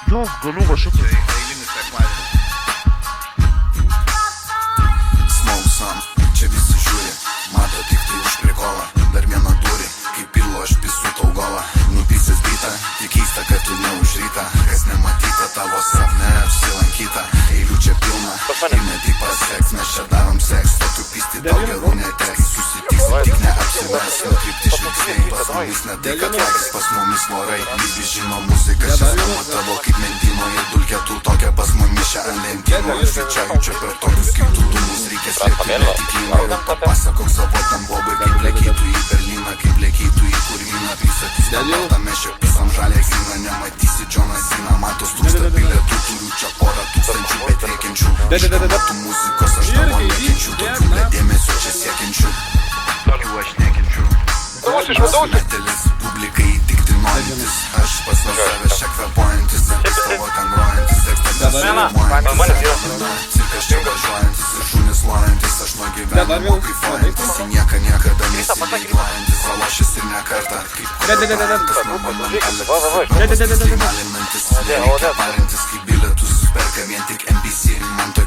Jo, galiu va šitą. Čia eilinis sekmadienis. Smalsam, čia visi žiūri, mato tik tai už prikolą. Dar vieną turi, kaip pilo aš pisu tau golą. Nupysęs bitą, tik keista, kad tu ne už rytą. Kas nematyta, tavo sapne apsilankyta. Eilių čia pilna, ir ne tik paseks. Mes čia darom seks, tokių pisti tau gerų neteks. Susitiks, tik neapsimes, nukrypti žvilgsniai. Pas mumis ne tai, kad laikas, pas mumis vorai. Visi žino muziką, šis skamba tavo kaip mentinoje. Dulkė tu tokia pas mumis čia ant lentynų. Visi čia jaučia per tokius kaip tu dūmus. Reikia slėpti netikimą ir papasakok savo tam bobai. Kaip lėkytų į Berliną, kaip lėkytų į Kurvyną. Pristatys tą baltą, mes čia pisam žalę gyną. Nematysi Džoną Siną, matos trūksta bilietų. Turiu čia porą tūkstančių, bet reikiančių. Iš tų muzikos aš tavo nekenčiu. Tokių dėmesio čia siekiančių. Tokių aš nekenčiu. Metelis, publikai įtikti norintis. Aš pats nuo savęs čia kvepuojantis. Vis tavo ten grojantis, tekstas nesumuojantis. Cirkas čia važiuojantis ir šunis lojantis. Aš nuo gyvenimo kaifuojantis. Į nieką niekada nesilygiuojantis. Alošis ir ne kartą. Kaip komentantas monumentalės. Paprastas tai malinantis. Nereikia parintis, kaip bilietus perka vien tik NBC. Man to